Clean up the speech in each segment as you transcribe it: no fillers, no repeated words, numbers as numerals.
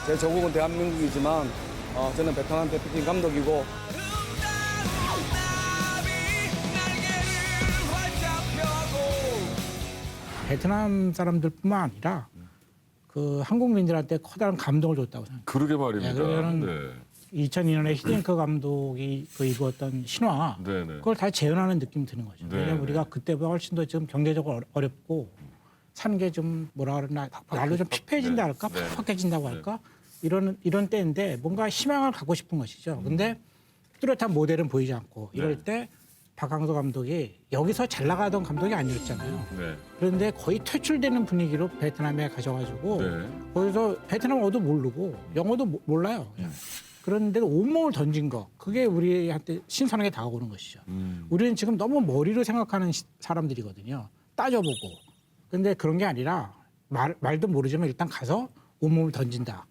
제 조국은 대한민국이지만 저는 베트남 대표팀 감독이고 베트남 사람들뿐만 아니라 그 한국민들한테 커다란 감동을 줬다고 생각해요. 그러게 말입니다. 네, 그러면은 네. 2002년에 히딩크 감독이 그 이루었던 신화 네네. 그걸 다 재현하는 느낌이 드는 거죠. 네, 왜냐하면 네. 우리가 그때보다 훨씬 더 지금 경제적으로 어렵고 사는 게 좀 뭐라 그러나 말로 좀 피폐해진다 할까 네. 팍팍해진다고 할까 이런 때인데 뭔가 희망을 갖고 싶은 것이죠. 근데 뚜렷한 모델은 보이지 않고 이럴 네. 때 박항서 감독이 여기서 잘 나가던 감독이 아니었잖아요. 네. 그런데 거의 퇴출되는 분위기로 베트남에 가셔가지고 네. 거기서 베트남어도 모르고 영어도 몰라요. 그런데도 온몸을 던진 거 그게 우리한테 신선하게 다가오는 것이죠. 우리는 지금 너무 머리로 생각하는 사람들이거든요. 따져보고. 근데 그런 게 아니라 말도 모르지만 일단 가서 온몸을 던진다.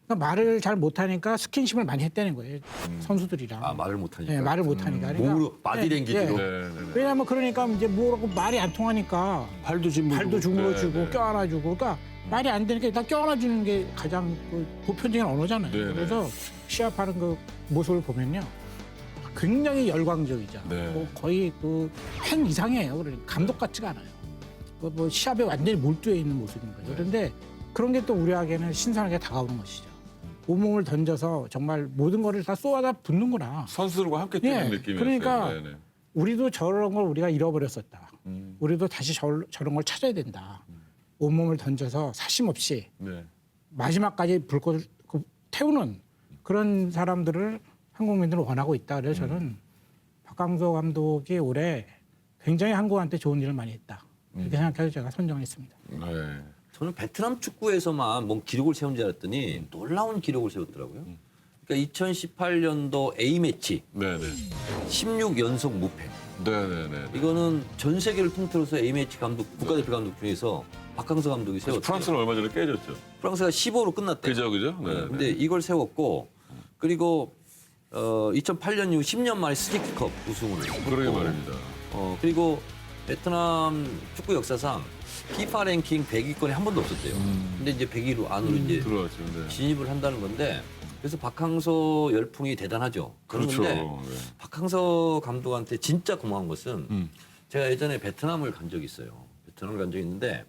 그러니까 말을 잘 못하니까 스킨십을 많이 했다는 거예요. 선수들이랑. 아, 말을 못하니까. 네, 말을 못하니까. 그러니까, 몸으로 바디랭귀지로. 네. 왜냐하면 그러니까 이제 뭐라고 말이 안 통하니까 팔도 짚고. 주물러주고 네, 네. 껴안아주고 그러니까 말이 안 되니까 일단 껴안아주는 게 가장 그 보편적인 언어잖아요. 네, 네. 그래서 시합하는 그 모습을 보면요. 굉장히 열광적이죠. 네. 뭐 거의 그 팬 이상이에요. 그러니까 감독 같지가 않아요. 뭐 시합에 완전히 몰두해 있는 모습인 거죠. 네. 그런데 그런 게 또 우리에게는 신선하게 다가오는 것이죠. 온몸을 던져서 정말 모든 거를 다 쏘아다 붙는구나. 선수들과 함께 뛰는 예, 느낌이었어요. 그러니까 네네. 우리도 저런 걸 우리가 잃어버렸었다. 우리도 다시 저런 걸 찾아야 된다. 온몸을 던져서 사심없이 네. 마지막까지 불꽃을 태우는 그런 사람들을 한국민들은 원하고 있다. 그래서 저는 박항서 감독이 올해 굉장히 한국한테 좋은 일을 많이 했다. 이렇게 생각해서 제가 선정했습니다. 네. 저는 베트남 축구에서만 뭔 기록을 세운 줄 알았더니 놀라운 기록을 세웠더라고요. 그러니까 2018년도 A매치 네네. 16연속 무패. 네네네. 이거는 전 세계를 통틀어서 A매치 감독, 국가대표 감독 중에서 박항서 감독이 세웠어요. 프랑스는 얼마 전에 깨졌죠. 프랑스가 15로 끝났대요. 그죠. 네, 네. 근데 이걸 세웠고 그리고 2008년 이후 10년 만에 스티키컵 우승을 그러게 했고, 말입니다. 그리고 베트남 축구 역사상 피파 랭킹 100위권에 한 번도 없었대요. 근데 이제 100위로 안으로 이제 들어왔죠. 네. 진입을 한다는 건데 그래서 박항서 열풍이 대단하죠. 그렇죠. 그런데 네. 박항서 감독한테 진짜 고마운 것은 제가 예전에 베트남을 간 적이 있어요. 베트남을 간 적이 있는데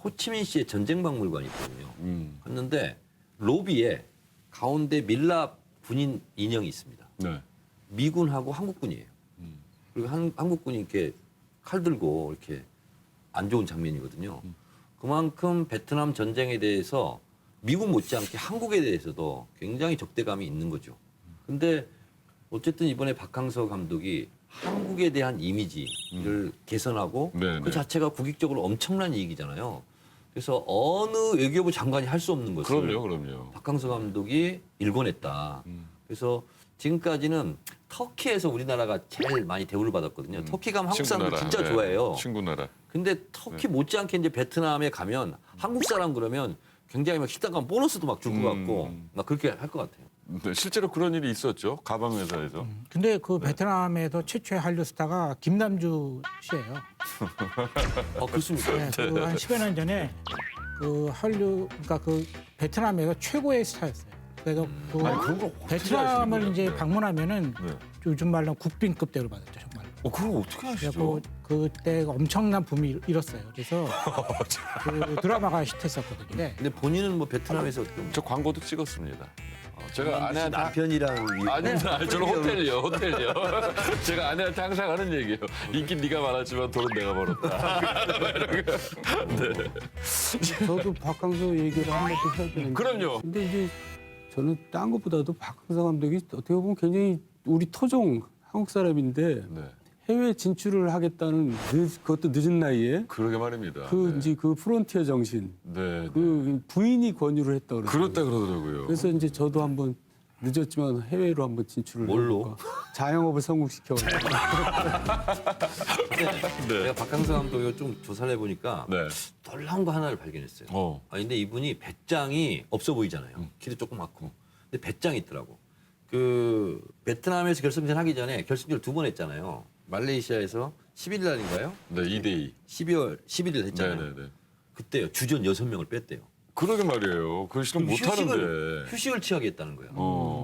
호치민시에 전쟁 박물관이 있거든요. 갔는데 로비에 가운데 밀라 군인 인형이 있습니다. 네. 미군하고 한국군이에요. 그리고 한국군이 이렇게 칼 들고 이렇게 안 좋은 장면이거든요. 그만큼 베트남 전쟁에 대해서 미국 못지않게 한국에 대해서도 굉장히 적대감이 있는 거죠. 근데 어쨌든 이번에 박항서 감독이 한국에 대한 이미지를 개선하고 네네. 그 자체가 국익적으로 엄청난 이익이잖아요. 그래서 어느 외교부 장관이 할 수 없는 것을 그럼요. 박항서 감독이 일궈냈다. 그래서 지금까지는 터키에서 우리나라가 제일 많이 대우를 받았거든요. 터키 가면 한국 사람들 진짜 네. 좋아해요. 친구 나라. 근데 터키 못지않게 이제 베트남에 가면 한국 사람 그러면 굉장히 막 식당 가면 보너스도 막 줄 것 같고 막 그렇게 할 것 같아요. 네, 실제로 그런 일이 있었죠. 가방 회사에서. 근데 그 베트남에서 최초의 한류 스타가 김남주 씨예요. 그렇습니까? 네, 그한 10여 년 전에 그 한류 그러니까 그 베트남에서 최고의 스타였어요. 그래서 그 그런 거 어떻게 베트남을 아시는 이제 거예요? 방문하면은 네. 요즘 말로 국빈급 대우를 받았죠 정말. 그걸 어떻게 그래서 아시죠? 그때 엄청난 붐이 일었어요. 그래서 그 드라마가 히트했었거든요. 네. 근데 본인은 뭐 베트남에서 어떤 저 광고도 찍었습니다. 제가 아내한테 남편이랑 아닙니다. 저는 호텔이요. 제가 아내한테 항상 하는 얘기예요. 인기 네가 많았지만 돈은 내가 벌었다. 저도 박항서 얘기를 한 번도 해야 되는데. 그럼요. 근데 이제 저는 딴 것보다도 박항서 감독이 어떻게 보면 굉장히 우리 토종 한국 사람인데 네. 해외 진출을 하겠다는 그것도 늦은 나이에 그러게 말입니다. 그 네. 이제 그 프론티어 정신 네. 그 부인이 권유를 했다 그러더라고요. 그렇다 그러더라고요. 그래서 이제 저도 한번 늦었지만 해외로 한번 진출을 뭘로? 해볼까. 자영업을 성공시켜. 제가 박항서 감독을 좀 조사를 해보니까 네. 놀라운 거 하나를 발견했어요. 근데 이분이 배짱이 없어 보이잖아요. 키도 조그맣고. 근데 배짱이 있더라고. 그 베트남에서 결승전 하기 전에 결승전 2번 했잖아요. 말레이시아에서 11일 날인가요? 네, 2대2. 12월 11일 했잖아요. 네네네. 그때요. 주전 6명을 뺐대요. 그러게 말이에요. 그 실은 못 하는데. 휴식을 취하겠다는 거예요.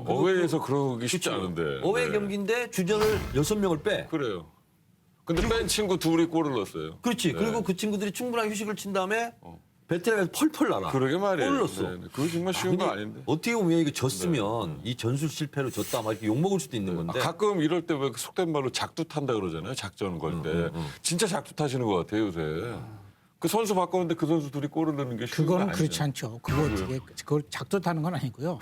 어웨이에서 그러기 쉽지 않은데. 어웨이 네. 경기인데 주전을 6명을 빼. 그래요. 근데 뺀 친구 둘이 골을 넣었어요. 그렇지. 네. 그리고 그 친구들이 충분한 휴식을 친 다음에 베테랑에서 펄펄 날아. 그러게 말이에요. 골 넣었어. 네, 네. 그거 정말 쉬운 거 근데 아닌데. 어떻게 보면 이거 졌으면 이 전술 실패로 졌다 막 이렇게 욕먹을 수도 있는 건데. 가끔 이럴 때 왜 속된 말로 작두 탄다 그러잖아요. 작전 걸 때. 진짜 작두 타시는 것 같아요, 요새. 그 선수 바꿨는데 그 선수 둘이 골을 넣는 게 쉬운 거 그거는 아니죠. 그렇지 않죠. 그거 어떻게 그걸 작두타는 건 아니고요.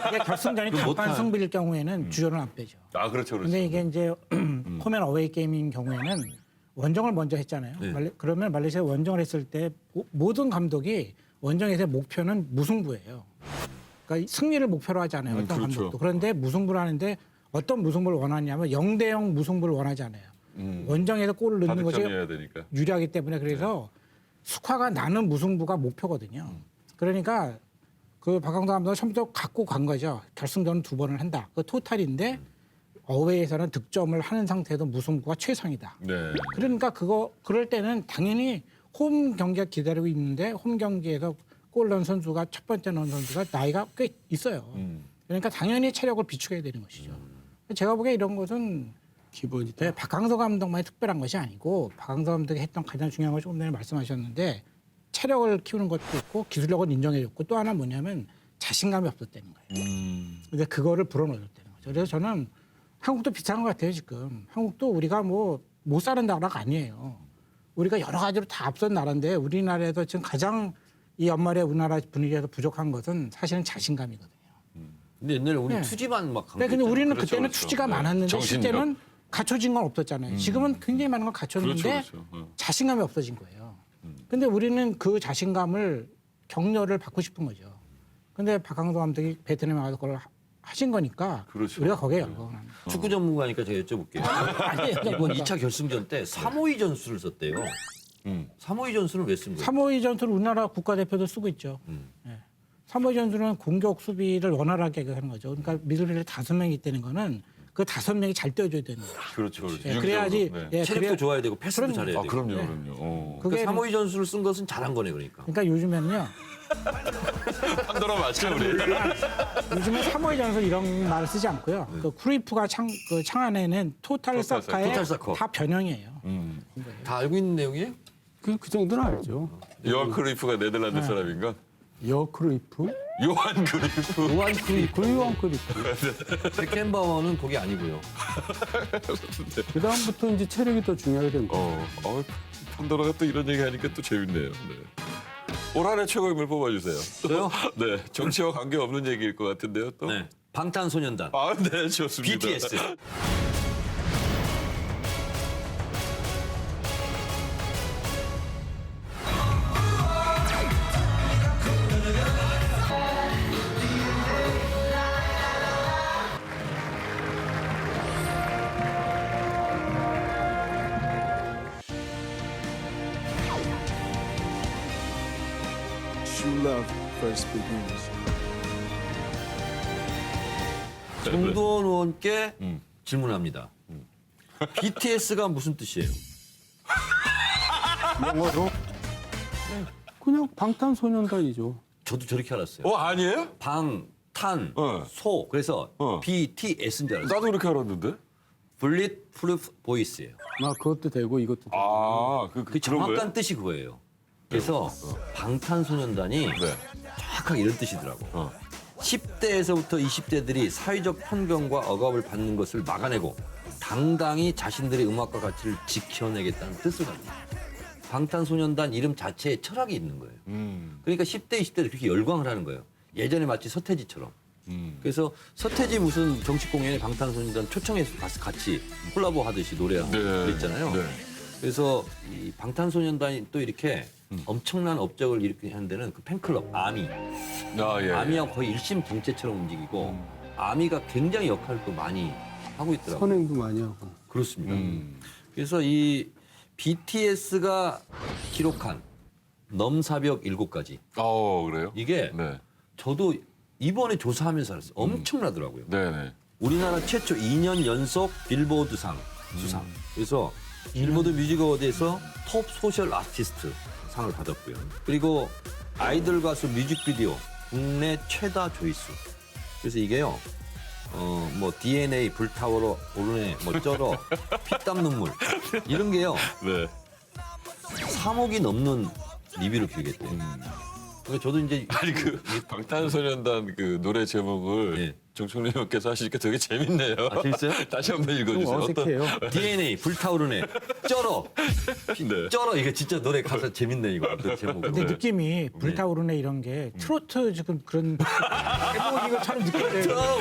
이게 결승전이 그럼 못 단판 타요. 승비일 경우에는 주전을 안 빼죠. 아, 그렇죠, 그렇죠. 근데 이게 이제 홈앤 어웨이 게임인 경우에는 원정을 먼저 했잖아요. 네. 그러면 말레이시아 원정을 했을 때 모든 감독이 원정에서의 목표는 무승부예요. 그러니까 승리를 목표로 하지 않아요. 어떤 그렇죠. 감독도. 그런데 무승부를 하는데 어떤 무승부를 원하냐면 0대0 무승부를 원하지 않아요. 원정에서 골을 넣는 것이 다득점이어야 되니까. 유리하기 때문에 그래서 스코어가 나는 무승부가 목표거든요. 그러니까 그 박강도 감독은 처음부터 갖고 간 거죠. 결승전은 2번을 한다. 그 토탈인데 어웨이에서는 득점을 하는 상태에도 무승부가 최상이다. 네. 그러니까 그럴 때는 당연히 홈 경기가 기다리고 있는데 홈 경기에서 골 넣은 선수가 첫 번째 넣은 선수가 나이가 꽤 있어요. 그러니까 당연히 체력을 비축해야 되는 것이죠. 제가 보기에 이런 것은 기본이다. 네, 박항서 감독만이 특별한 것이 아니고 박항서 감독이 했던 가장 중요한 것이 조금 전에 말씀하셨는데 체력을 키우는 것도 있고 기술력은 인정해줬고 또 하나 뭐냐면 자신감이 없었다는 거예요. 근데 그거를 불어넣어줬다는 거죠. 그래서 저는 한국도 비슷한 것 같아요 지금. 한국도 우리가 뭐 못 사는 나라가 아니에요. 우리가 여러 가지로 다 앞선 나라인데 우리나라에서 지금 가장 이 연말에 우리나라 분위기에서 부족한 것은 사실은 자신감이거든요. 근데 옛날에 우리 네. 투지만 막 근데 우리는 그렇죠, 그때는 그렇죠. 투지가 네. 많았는데 정신력. 실제는 갖춰진 건 없었잖아요. 지금은 굉장히 많은 걸 갖췄는데 그렇죠, 그렇죠. 자신감이 없어진 거예요. 근데 우리는 그 자신감을 격려를 받고 싶은 거죠. 근데 박항서 감독이 베트남에 가서 그걸 하신 거니까 그렇죠. 우리가 거기에 열광을 합니다. 축구 전문가니까 제가 여쭤볼게요. 아니에요. 이번 2차 결승전 때 352 전술을 썼대요. 352 전술은 왜 쓴 거예요? 352 전술을 우리나라 국가대표도 쓰고 있죠. 352 전술은 공격 수비를 원활하게 하는 거죠. 그러니까 미드필더 5명이 있다는 거는 그 5명이 잘 뛰어줘야 되는 거예요. 그렇죠, 그렇죠. 예, 그래야지 유기적으로. 네. 예, 체력도 그래야- 좋아야 되고 패스도 그럼요. 잘해야 아, 되고. 그럼요, 네. 그럼요. 그게 그러니까 352 전술을 쓴 것은 잘한 거네 그러니까. 그러니까 요즘에는요. 판도라 맞죠, 우리? 요즘에 352 전술 이런 말을 쓰지 않고요. 그 크루이프가 창안에는 토탈 사카의 토탈 사커. 다 변형이에요. 다 알고 있는 내용이에요? 그 정도는 알죠. 요한 크루이프가 네덜란드 사람인가? 여크루이프? 요한 크루이프. 요한 크루이프. 그리고한 크루이프. 베켄바워는 거기 아니고요. 그 다음부터 이제 체력이 더 중요하게 된 거예요. 판도라가 또 이런 얘기 하니까 또 재밌네요. 네. 올 한해 최고의 인물 뽑아주세요. 저요? 네, 정치와 관계없는 얘기일 것 같은데요, 또. 네. 방탄소년단. 아, 네, 좋습니다. BTS. True love first begins. 정두원 의원께 질문합니다. BTS가 무슨 뜻이에요? 영어로 그냥 방탄소년단이죠. 저도 저렇게 알았어요. 아니에요? 방탄, 어. 소. 그래서 어. BTS인 줄 알았어요. 나도 그렇게 알았는데. 블릿 프루프 보이스예요. 그것도 되고 이것도 되고. 아, 그 그런 정확한 거예요? 뜻이 그거예요. 그래서 방탄소년단이 네. 정확하게 이런 뜻이더라고. 10대에서부터 20대들이 사회적 편견과 억압을 받는 것을 막아내고 당당히 자신들의 음악과 가치를 지켜내겠다는 뜻을 가지고 방탄소년단 이름 자체에 철학이 있는 거예요. 그러니까 10대, 20대들 그렇게 열광을 하는 거예요. 예전에 마치 서태지처럼. 그래서 서태지 무슨 정식 공연에 방탄소년단 초청해서 가서 같이 콜라보 하듯이 노래하고 네. 그랬잖아요. 네. 그래서 이 방탄소년단이 또 이렇게 엄청난 업적을 일으키는 데는 그 팬클럽 아미. 아, 예. 아미하고 거의 일심동체처럼 움직이고 아미가 굉장히 역할을 또 많이 하고 있더라고요. 선행도 많이 하고. 그렇습니다. 그래서 이 BTS가 기록한 넘사벽 7가지. 그래요? 이게 네. 저도 이번에 조사하면서 알았어요. 엄청나더라고요. 네네. 우리나라 최초 2년 연속 빌보드상 수상. 그래서 빌보드 뮤직 어워드에서 톱 소셜 아티스트 상을 받았고요. 그리고 아이돌 가수 뮤직비디오 국내 최다 조회수. 그래서 이게요. 뭐 DNA 불타오르 오르네 뭐 쩔어 피땀 눈물 이런 게요. 네. 3억이 넘는 리뷰를 기록했대요. 그러니까 저도 이제 아니 그 방탄소년단 그 노래 제목을 예. 정청래님께서 하시니까 되게 재밌네요. 아, 재밌어요? 다시 한번 읽어주세요. 좀 어색해요. DNA 불타오르네 쩔어 네. 쩔어 이게 진짜 노래 가사 재밌네 이거 그 제목. 근데 느낌이 불타오르네 이런 게 트로트 지금 그런 제목인 것처럼 느껴져요.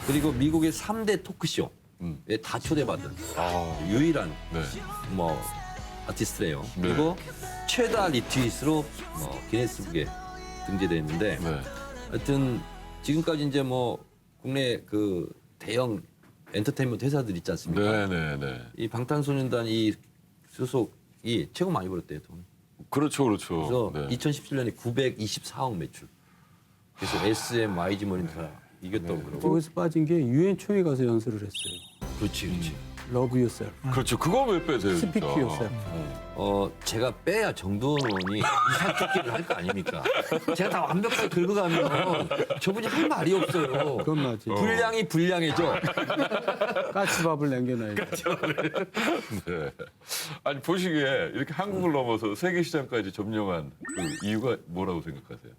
그리고 미국의 3대 토크쇼에 다 초대받은 아, 유일한 네. 뭐 아티스트래요. 네. 그리고 최다 리트윗으로 기네스북에 등재돼 있는데 네. 하여튼 지금까지 이제 뭐 국내 그 대형 엔터테인먼트 회사들 있지 않습니까? 네네네. 이 방탄소년단 이 소속이 최고 많이 벌었대요 돈. 그렇죠, 그렇죠. 그래서 네. 2017년에 924억 매출. 그래서 SM, YG 머린 다 이겼다고 그러고. 거기서 빠진 게 유엔 총회 가서 연설을 했어요. 그렇지, 그렇지. Love yourself, 그렇죠. 그거 왜 빼세요? 진짜? speak yourself. 제가 빼야 정두원 의원이 이사특기를 할 거 아닙니까? 제가 다 완벽하게 긁어가면 저분이 할 말이 없어요. 그건 맞지. 분량이 불량해져. 까치밥을 남겨놔야 돼. 네. 아니 보시기에 이렇게 한국을 넘어서 세계 시장까지 점령한 그 이유가 뭐라고 생각하세요?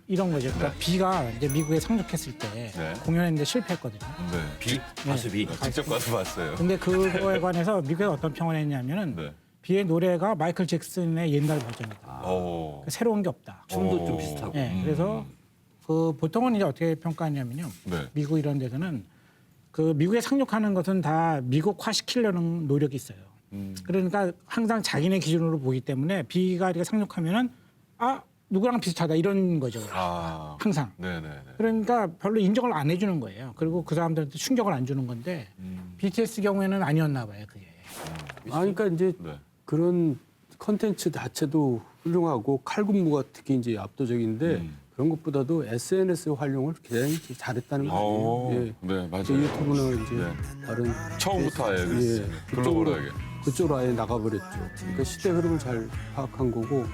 이런 거죠. 그러니까 비가 이제 미국에 상륙했을 때 네. 공연했는데 실패했거든요. 네. 비, 가수 비. 직접 가서 봤어요. 근데 그거에 관해서 미국에서 어떤 평을 했냐면은 네. 비의 노래가 마이클 잭슨의 옛날 버전이다. 오. 새로운 게 없다. 춤도 오. 좀 비슷하고. 네, 그래서 그 보통은 이제 어떻게 평가하냐면요. 네. 미국 이런 데서는 그 미국에 상륙하는 것은 다 미국화 시키려는 노력이 있어요. 그러니까 항상 자기네 기준으로 보기 때문에 비가 이렇게 상륙하면은 아 누구랑 비슷하다 이런 거죠. 아. 항상. 네네네. 그러니까 별로 인정을 안 해주는 거예요. 그리고 그 사람들한테 충격을 안 주는 건데 BTS 경우에는 아니었나 봐요. 그게. 아, 그러니까 이제 네. 그런 컨텐츠 자체도 훌륭하고 칼군무가 특히 이제 압도적인데 그런 것보다도 SNS 활용을 굉장히 잘했다는 거죠. 오. 예. 네 맞아요. 이제 유튜브나 이제 네. 다른 처음부터 아예 그랬어요. 그쪽으로 글로벌하게. 그쪽으로 아예 나가버렸죠. 그러니까 시대 흐름을 잘 파악한 거고.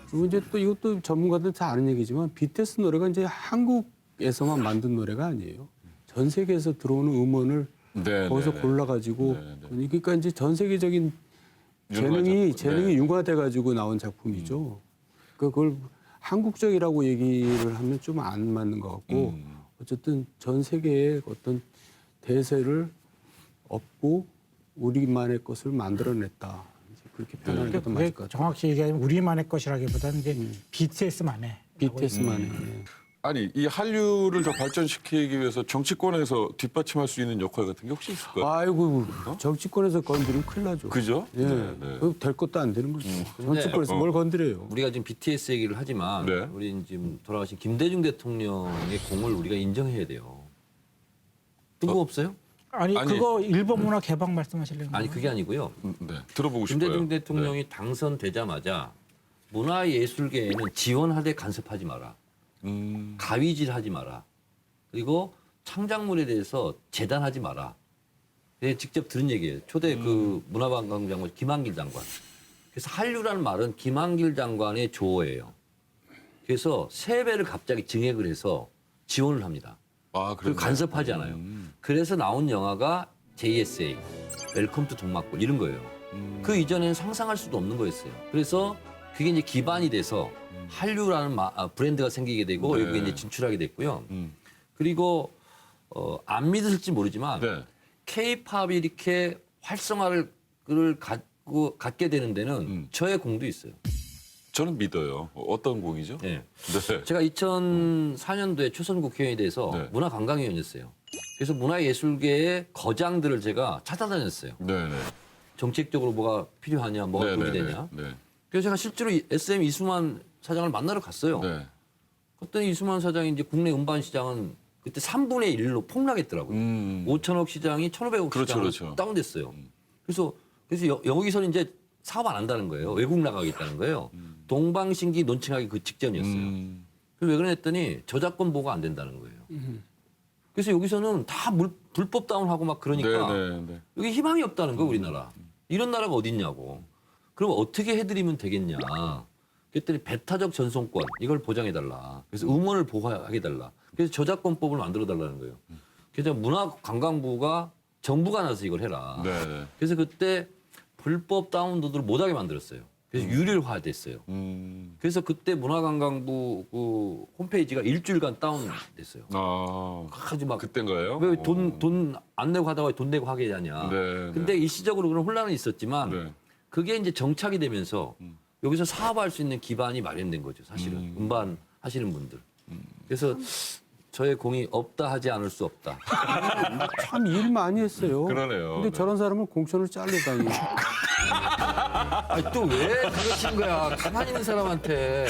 그리고 이제 또 이것도 전문가들 다 아는 얘기지만 BTS 노래가 이제 한국에서만 만든 노래가 아니에요. 전 세계에서 들어오는 음원을 네, 거기서 네, 골라가지고 네, 그러니까 이제 전 세계적인 융화자. 재능이 네. 융화돼가지고 나온 작품이죠. 그걸 한국적이라고 얘기를 하면 좀 안 맞는 것 같고 어쨌든 전 세계의 어떤 대세를 업고 우리만의 것을 만들어냈다. 이제 그렇게 표현하는 게 더 맞을 그게 것 같아요. 정확히 얘기하면 우리만의 것이라기보다는 이제 BTS만의. BTS만의. 예. 아니 이 한류를 더 발전시키기 위해서 정치권에서 뒷받침할 수 있는 역할 같은 게 혹시 있을까요? 아이고 정치권에서 건드리면 큰일 나죠. 그죠? 예, 네, 네. 그거 될 것도 안 되는 거죠. 정치권에서 뭘 건드려요? 우리가 지금 BTS 얘기를 하지만 네. 우리 지금 돌아가신 김대중 대통령의 공을 우리가 인정해야 돼요. 뜬금없어요? 아니, 아니. 그거 일본 문화 개방 말씀하시려는 아니 거예요? 그게 아니고요. 네, 들어보고 싶어요. 김대중 대통령이 당선되자마자 문화예술계에는 지원하되 간섭하지 마라. 가위질하지 마라. 그리고 창작물에 대해서 재단하지 마라. 네, 직접 들은 얘기예요. 초대 그 문화관광장관 김한길 장관. 그래서 한류라는 말은 김한길 장관의 조어예요. 그래서 3배를 갑자기 증액을 해서 지원을 합니다. 아, 그리고 간섭하지 않아요. 그래서 나온 영화가 JSA, 웰컴 투 동막골 이런 거예요. 그 이전에는 상상할 수도 없는 거였어요. 그래서 그게 이제 기반이 돼서 한류라는 브랜드가 생기게 되고 네. 여기에 이제 진출하게 됐고요. 그리고 안 믿을지 모르지만 네. K-팝이 이렇게 활성화를 갖게 되는 데는 저의 공도 있어요. 저는 믿어요. 어떤 공이죠? 네. 네. 제가 2004년도에 초선 국회의원에 대해서 네. 문화관광위원이었어요. 그래서 문화예술계의 거장들을 제가 찾아다녔어요. 네, 네. 정책적으로 뭐가 필요하냐, 뭐가 네, 도움이 네, 되냐. 네. 그래서 제가 실제로 SM 이수만 사장을 만나러 갔어요. 네. 그랬더니 이수만 사장이 이제 국내 음반 시장은 그때 3분의 1로 폭락했더라고요. 5천억 시장이 1,500억 그렇죠, 시장으로 그렇죠. 다운됐어요. 그래서 여기서는 이제 사업 안 한다는 거예요. 외국 나가겠다는 거예요. 동방신기 논칭하기 그 직전이었어요. 그래서 왜 그랬더니 저작권 보호가 안 된다는 거예요. 그래서 여기서는 다 불법 다운하고 막 그러니까 네. 여기 희망이 없다는 거 우리나라. 이런 나라가 어디 있냐고. 그럼 어떻게 해드리면 되겠냐. 그랬더니 배타적 전송권 이걸 보장해달라. 그래서 음원을 보호하게달라. 그래서 저작권법을 만들어달라는 거예요. 그래서 문화관광부가 정부가 나서 이걸 해라. 네. 그래서 그때 불법 다운로드를 못하게 만들었어요. 그래서 유료화됐어요. 그래서 그때 문화관광부 그 홈페이지가 일주일간 다운됐어요. 아주 막 그땐가요? 왜 돈 안 내고 하다가 돈 내고 하게 하냐. 네, 근데 일시적으로 그런 혼란은 있었지만 네. 그게 이제 정착이 되면서 여기서 사업할 수 있는 기반이 마련된 거죠. 사실은 음반 하시는 분들. 그래서 저의 공이 없다 하지 않을 수 없다. 참 일 많이 했어요. 그러네요. 근데 네. 저런 사람은 공천을 잘르다니. 또 왜 그러신 거야? 가만히 있는 사람한테.